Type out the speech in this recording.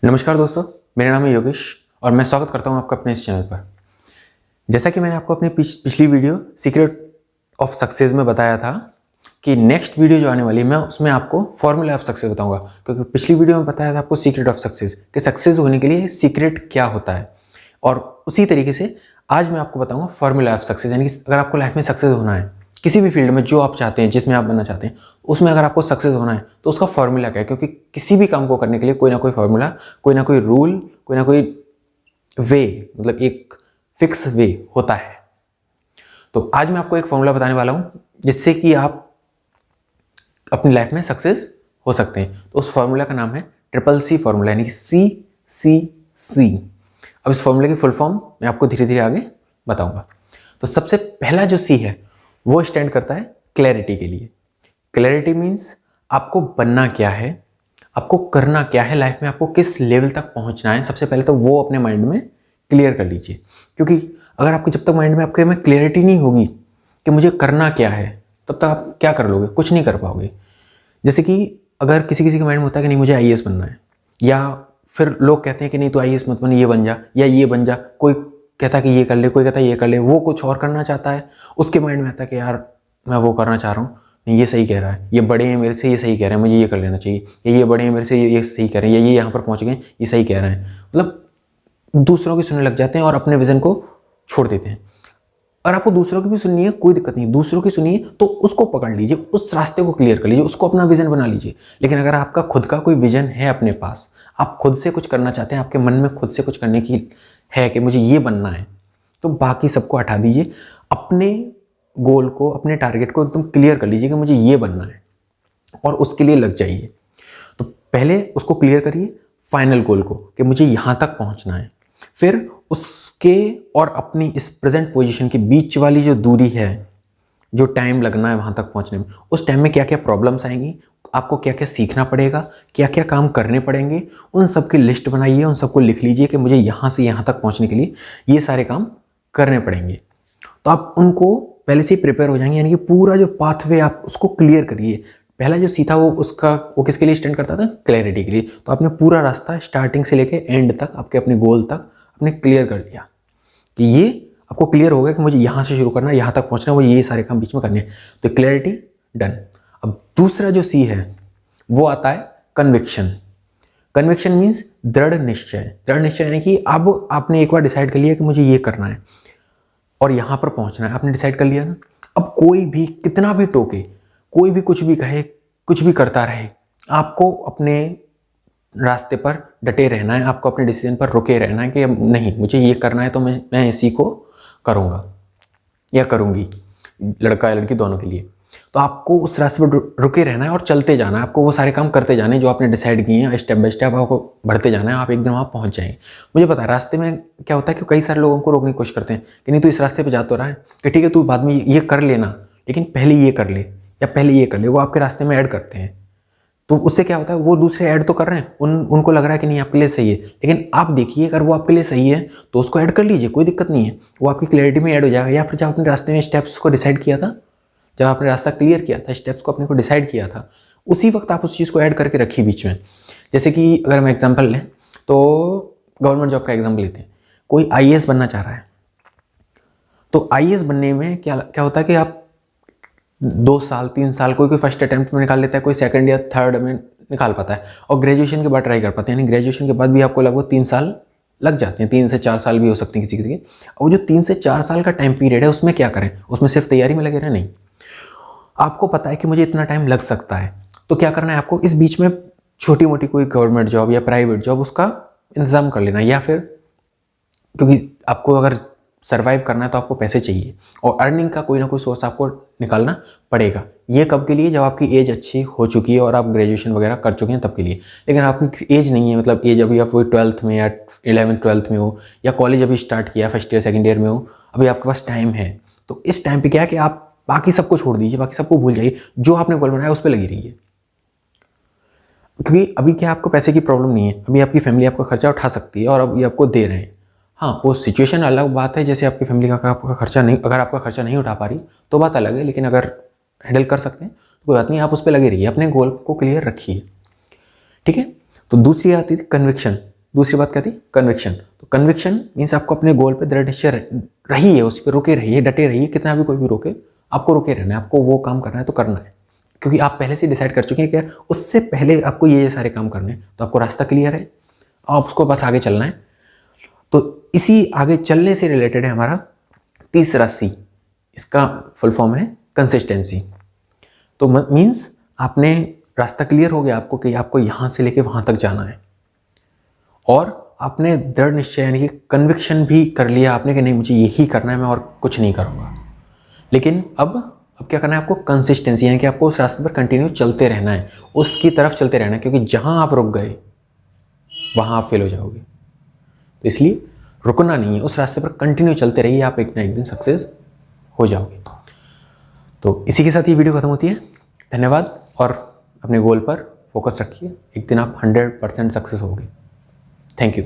नमस्कार दोस्तों, मेरा नाम है योगेश और मैं स्वागत करता हूं आपका अपने इस चैनल पर। जैसा कि मैंने आपको अपनी पिछली वीडियो सीक्रेट ऑफ सक्सेस में बताया था कि नेक्स्ट वीडियो जो आने वाली है मैं उसमें आपको फॉर्मूला ऑफ सक्सेस बताऊंगा, क्योंकि पिछली वीडियो में बताया था आपको सीक्रेट ऑफ सक्सेस कि सक्सेस होने के लिए सीक्रेट क्या होता है। और उसी तरीके से आज मैं आपको बताऊंगा फॉर्मूला ऑफ सक्सेस, यानी कि अगर आपको लाइफ में सक्सेस होना है किसी भी फील्ड में जो आप चाहते हैं, जिसमें आप बनना चाहते हैं, उसमें अगर आपको सक्सेस होना है तो उसका फॉर्मूला क्या है। क्योंकि किसी भी काम को करने के लिए कोई ना कोई फॉर्मूला, कोई ना कोई रूल, कोई ना कोई वे, मतलब एक फिक्स वे होता है। तो आज मैं आपको एक फॉर्मूला बताने वाला हूं जिससे कि आप अपनी लाइफ में सक्सेस हो सकते हैं। तो उस फॉर्मूला का नाम है ट्रिपल सी फॉर्मूला, यानी कि CCC। अब इस फॉर्मूले की फुल फॉर्म मैं आपको धीरे धीरे आगे बताऊंगा। तो सबसे पहला जो C है वो स्टैंड करता है क्लैरिटी के लिए। क्लैरिटी मीन्स आपको बनना क्या है, आपको करना क्या है, लाइफ में आपको किस लेवल तक पहुंचना है। सबसे पहले तो वो अपने माइंड में क्लियर कर लीजिए, क्योंकि अगर आपको जब तक माइंड में आपके में क्लैरिटी नहीं होगी कि मुझे करना क्या है, तब तक आप क्या कर लोगे, कुछ नहीं कर पाओगे। जैसे कि अगर किसी किसी के माइंड में होता है कि नहीं मुझे IAS बनना है, या फिर लोग कहते हैं कि नहीं तो IAS मत बन, ये बन जा या ये बन जा। कोई कहता है कि ये कर ले, कोई कहता है ये कर ले, वो कुछ और करना चाहता है। उसके माइंड में आता है कि यार मैं वो करना चाह रहा हूँ, नहीं ये सही कह रहा है, ये बड़े हैं मेरे से, ये सही कह रहे हैं, मुझे ये कर लेना चाहिए, या ये बड़े हैं मेरे से, ये सही कह रहे हैं, या ये यहाँ पर पहुँच गए, ये सही कह रहे हैं। मतलब दूसरों की सुनने लग जाते हैं और अपने विजन को छोड़ देते हैं। और आपको दूसरों की भी सुननी है, कोई दिक्कत नहीं, दूसरों की सुनिए तो उसको पकड़ लीजिए, उस रास्ते को क्लियर कर लीजिए, उसको अपना विजन बना लीजिए। लेकिन अगर आपका खुद का कोई विजन है अपने पास, आप खुद से कुछ करना चाहते हैं, आपके मन में खुद से कुछ करने की है कि मुझे ये बनना है, तो बाकी सबको हटा दीजिए। अपने गोल को, अपने टारगेट को एकदम क्लियर कर लीजिए कि मुझे ये बनना है और उसके लिए लग जाइए। तो पहले उसको क्लियर करिए, फाइनल गोल को, कि मुझे यहाँ तक पहुँचना है। फिर उसके और अपनी इस प्रेजेंट पोजीशन के बीच वाली जो दूरी है, जो टाइम लगना है वहाँ तक पहुँचने में, उस टाइम में क्या क्या प्रॉब्लम्स आएंगी, आपको क्या क्या सीखना पड़ेगा, क्या क्या काम करने पड़ेंगे, उन सब की लिस्ट बनाइए, उन सबको लिख लीजिए कि मुझे यहाँ से यहाँ तक पहुँचने के लिए ये सारे काम करने पड़ेंगे। तो आप उनको पहले से ही प्रिपेयर हो जाएंगे, यानी कि पूरा जो पाथवे आप उसको क्लियर करिए। पहला जो सी था वो किसके लिए स्टैंड करता था, क्लैरिटी के लिए। तो आपने पूरा रास्ता स्टार्टिंग से लेके एंड तक, आपके अपने गोल तक आपने क्लियर कर लिया कि ये आपको क्लियर हो गया कि मुझे यहाँ से शुरू करना है, यहाँ तक पहुँचना है, वो ये सारे काम बीच में करने हैं। तो क्लैरिटी डन। अब दूसरा जो सी है वो आता है कन्विक्शन। कन्विक्शन मीन्स दृढ़ निश्चय। दृढ़ निश्चय यानी कि अब आपने एक बार डिसाइड कर लिया कि मुझे ये करना है और यहाँ पर पहुँचना है, आपने डिसाइड कर लिया ना। अब कोई भी कितना भी टोके, कोई भी कुछ भी कहे, कुछ भी करता रहे, आपको अपने रास्ते पर डटे रहना है, आपको अपने डिसीजन पर रुके रहना है कि अब नहीं, मुझे ये करना है तो मैं इसी को करूँगा या करूँगी, लड़का या लड़की दोनों के लिए। तो आपको उस रास्ते पर रुके रहना है और चलते जाना है, आपको वो सारे काम करते जाने हैं जो आपने डिसाइड किए हैं। स्टेप बाय स्टेप आपको बढ़ते जाना है, आप एक दिन वहाँ पहुँच जाएंगे। मुझे पता है रास्ते में क्या होता है कि कई सारे लोगों को रोकने की कोशिश करते हैं कि नहीं तू इस रास्ते पर जा तो रहा है, कि ठीक है तू बाद में ये कर लेना, लेकिन पहले ये कर ले या पहले ये कर ले। वो आपके रास्ते में ऐड करते हैं, तो उससे क्या होता है, वो दूसरे ऐड तो कर रहे हैं, उनको लग रहा है कि नहीं आपके लिए सही है, लेकिन आप देखिए अगर वो आपके लिए सही है तो उसको ऐड कर लीजिए, कोई दिक्कत नहीं है, वो आपकी क्लैरिटी में ऐड हो जाएगा। या फिर जब आपने रास्ते में स्टेप्स को डिसाइड किया था, जब आपने रास्ता क्लियर किया था, स्टेप्स को अपने को डिसाइड किया था, उसी वक्त आप उस चीज़ को ऐड करके रखिए बीच में। जैसे कि अगर हम एग्जाम्पल लें तो गवर्नमेंट जॉब का एग्जाम्पल लेते हैं। कोई IAS बनना चाह रहा है, तो IAS बनने में क्या क्या होता है कि आप 2 साल 3 साल, कोई फर्स्ट अटेम्प्ट में निकाल लेता है, कोई सेकंड या थर्ड में निकाल पाता है, और ग्रेजुएशन के बाद ट्राई कर पाते हैं। यानी ग्रेजुएशन के बाद भी आपको लगभग 3 साल लग जाते हैं, 3 से 4 साल भी हो सकते हैं किसी किसी के। और जो 3 से 4 साल का टाइम पीरियड है उसमें क्या करें, उसमें सिर्फ तैयारी में लगे रहें? नहीं, आपको पता है कि मुझे इतना टाइम लग सकता है, तो क्या करना है आपको, इस बीच में छोटी मोटी कोई गवर्नमेंट जॉब या प्राइवेट जॉब उसका इंतजाम कर लेना। या फिर क्योंकि आपको अगर सर्वाइव करना है तो आपको पैसे चाहिए, और अर्निंग का कोई ना कोई सोर्स आपको निकालना पड़ेगा। ये कब के लिए, जब आपकी एज अच्छी हो चुकी है और आप ग्रेजुएशन वगैरह कर चुके हैं तब के लिए। लेकिन आपकी एज नहीं है, मतलब एज अभी आप 12th में या 11th 12th में हो, या कॉलेज अभी स्टार्ट किया, फर्स्ट ईयर सेकंड ईयर में हो, अभी आपके पास टाइम है, तो इस टाइम पे क्या है कि आप बाकी सबको छोड़ दीजिए, बाकी सबको भूल जाइए, जो आपने गोल बनाया उस पर लगी रहिए। क्योंकि अभी क्या आपको पैसे की प्रॉब्लम नहीं है, अभी आपकी फैमिली आपका खर्चा उठा सकती है और अभी आपको दे रहे हैं। हाँ, वो सिचुएशन अलग बात है, जैसे आपकी फैमिली का आपका खर्चा नहीं, अगर आपका खर्चा नहीं उठा पा रही तो बात अलग है, लेकिन अगर हैंडल कर सकते हैं तो कोई बात नहीं, आप उस पर लगे रहिए, अपने गोल को क्लियर रखिए। ठीक है, तो दूसरी आती थी कन्विक्शन। दूसरी बात क्या थी? कन्विक्शन। तो कन्विक्शन मीन्स आपको अपने गोल पे दृढ़ निश्चय रहिए, उस पर रुके रहिए, डटे रहिए, कितना भी कोई भी रोके आपको रुके रहना है, आपको वो काम करना है तो करना है, क्योंकि आप पहले से डिसाइड कर चुके हैं कि उससे पहले आपको ये सारे काम करने हैं, तो आपको रास्ता क्लियर है, आप उसको बस आगे चलना है। तो इसी आगे चलने से रिलेटेड है हमारा तीसरा सी, इसका फुल फॉर्म है कंसिस्टेंसी। तो मीन्स आपने रास्ता क्लियर हो गया आपको कि आपको यहाँ से लेके वहाँ तक जाना है, और आपने दृढ़ निश्चय यानी कि कन्विक्शन भी कर लिया आपने कि नहीं मुझे यही करना है, मैं और कुछ नहीं करूँगा। लेकिन अब क्या करना है आपको? कंसिस्टेंसी, यानी कि आपको उस रास्ते पर कंटिन्यू चलते रहना है, उसकी तरफ चलते रहना है, क्योंकि जहाँ आप रुक गए वहाँ आप फेल हो जाओगे। तो इसलिए रुकना नहीं है, उस रास्ते पर कंटिन्यू चलते रहिए, आप एक ना एक दिन सक्सेस हो जाओगे। तो इसी के साथ ये वीडियो खत्म होती है। धन्यवाद, और अपने गोल पर फोकस रखिए, एक दिन आप 100% सक्सेस होगे। Thank you.